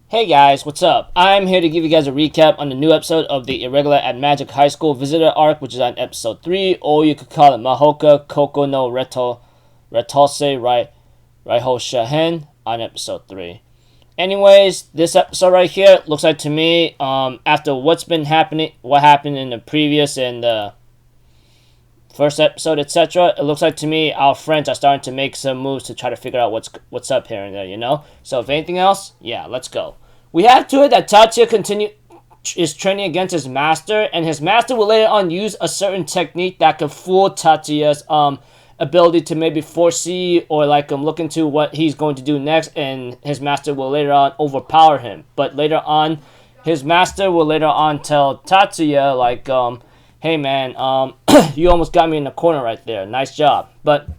Hey guys, what's up? I'm here to give you guys a recap on the new episode of the Irregular at Magic High School Visitor Arc, which is on episode 3, or you could call it Mahouka Koko no Retose Raihousha-hen on episode 3. Anyways, this episode right here looks like to me, after what happened in the previous and the first episode, etc., it looks like to me our friends are starting to make some moves to try to figure out what's up here and there, you know? So if anything else, yeah, let's go. We have to it that Tatsuya is training against his master, and his master will later on use a certain technique that could fool Tatsuya's ability to maybe foresee or look into what he's going to do next, and his master will later on overpower him. But later on, his master will later on tell Tatsuya hey man, you almost got me in the corner right there. Nice job. But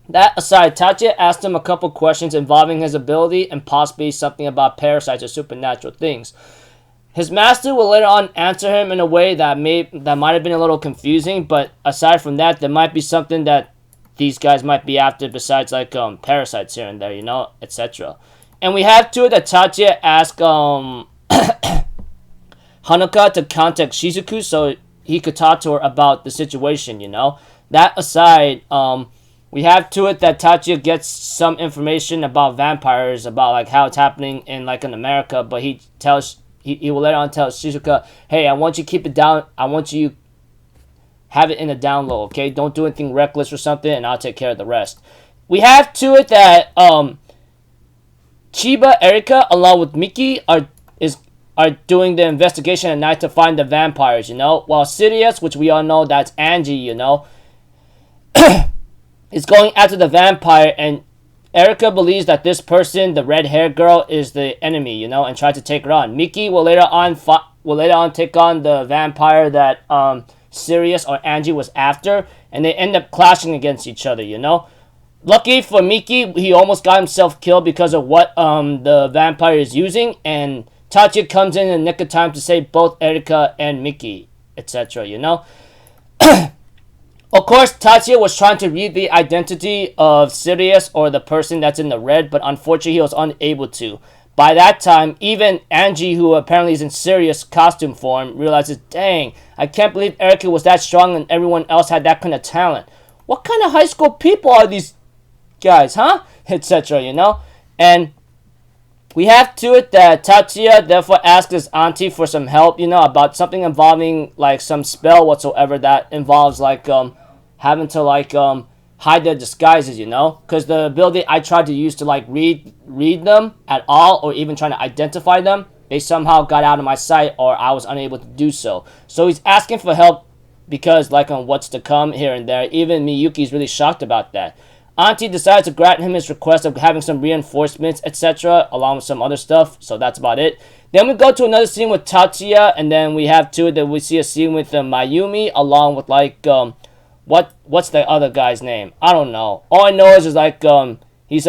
that aside, Tatsuya asked him a couple questions involving his ability and possibly something about parasites or supernatural things. His master will later on answer him in a way that might have been a little confusing, but aside from that, there might be something that these guys might be after besides parasites here and there, you know, etc. And we have to it that Tatsuya asked Hanuka to contact Shizuku so he could talk to her about the situation, you know. That aside, we have to it that Tatsuya gets some information about vampires, about how it's happening in America, but he will later on tell Shizuka, hey, I want you to keep it down. I want you have it in a down low, okay? Don't do anything reckless or something, and I'll take care of the rest. We have to it that Chiba, Erika, along with Miki are doing the investigation at night to find the vampires, you know? While Sirius, which we all know that's Angie, you know, is going after the vampire, and Erika believes that this person, the red-haired girl, is the enemy, you know, and try to take her on. Miki will later on take on the vampire that Sirius or Angie was after, and they end up clashing against each other, you know? Lucky for Miki, he almost got himself killed because of what the vampire is using, and Tatsuya comes in the nick of time to save both Erika and Miki, etc., you know? Of course, Tatsuya was trying to read the identity of Sirius or the person that's in the red, but unfortunately he was unable to. By that time, even Angie, who apparently is in Sirius costume form, realizes, dang, I can't believe Erika was that strong and everyone else had that kind of talent. What kind of high school people are these guys, huh? Etc., you know? And we have to it that Tatsuya therefore asks his auntie for some help, you know, about something involving some spell whatsoever that involves having to hide their disguises, you know, because the ability I tried to use to read them at all or even trying to identify them, they somehow got out of my sight or I was unable to do so. So he's asking for help because on what's to come here and there. Even Miyuki's really shocked about that. Auntie decides to grant him his request of having some reinforcements, etc., along with some other stuff, so that's about it. Then we go to another scene with Tatsuya, and then we have we see a scene with Mayumi, along with what's the other guy's name? I don't know. All I know is he's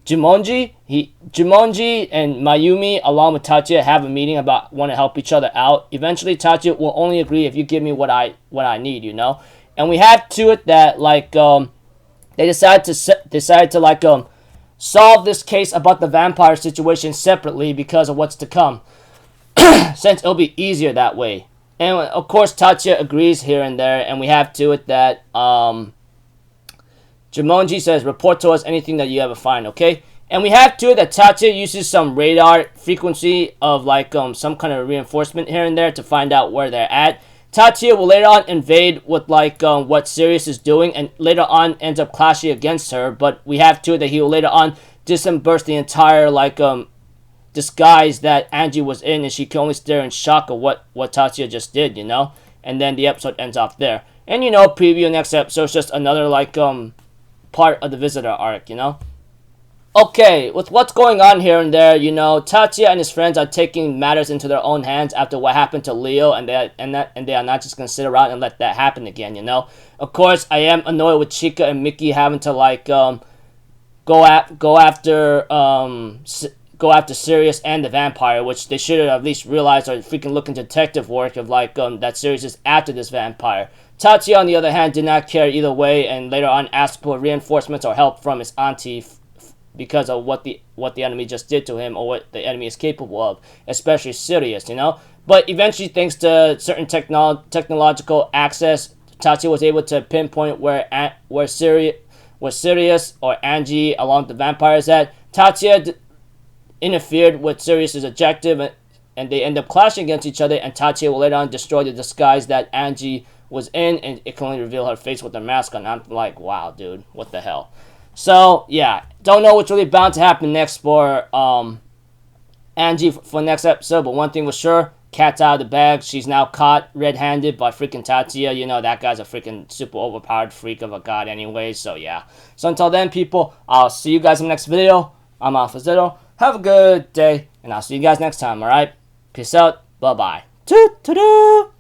Jumonji. Jumonji and Mayumi, along with Tatsuya, have a meeting about want to help each other out. Eventually, Tatsuya will only agree if you give me what I need, you know. And we have to it that they decide to solve this case about the vampire situation separately because of what's to come, since it'll be easier that way. And of course, Tatsuya agrees here and there, and we have to it that Jumonji says, report to us anything that you ever find, okay? And we have to it that Tatsuya uses some radar frequency of some kind of reinforcement here and there to find out where they're at. Tatsuya will later on invade with what Sirius is doing, and later on ends up clashing against her. But we have to that he will later on disburse the entire disguise that Angie was in, and she can only stare in shock of what Tatsuya just did, you know. And then the episode ends off there. And you know, preview next episode is just another part of the visitor arc, you know. Okay, with what's going on here and there, you know, Tatsuya and his friends are taking matters into their own hands after what happened to Leo, and they are not just gonna sit around and let that happen again, you know. Of course, I am annoyed with Chika and Miki having to go after Sirius and the vampire, which they should have at least realized or freaking look into detective work of that Sirius is after this vampire. Tatsuya, on the other hand, did not care either way, and later on asked for reinforcements or help from his auntie because of what the enemy just did to him or what the enemy is capable of, especially Sirius, you know. But eventually, thanks to certain technological access, Tatsuya was able to pinpoint where Sirius or Angie along the vampires at. Tatsuya interfered with Sirius's objective, and they end up clashing against each other, and Tatsuya will later on destroy the disguise that Angie was in, and it can only reveal her face with her mask on. I'm like, wow, dude, what the hell? So, yeah, don't know what's really bound to happen next for Angie for next episode, but one thing was sure, cat's out of the bag. She's now caught red-handed by freaking Tatsuya. You know, that guy's a freaking super overpowered freak of a god anyway, so yeah. So until then, people, I'll see you guys in the next video. I'm Alpha Zero. Have a good day, and I'll see you guys next time, alright? Peace out. Bye-bye. Toot-toot-toot.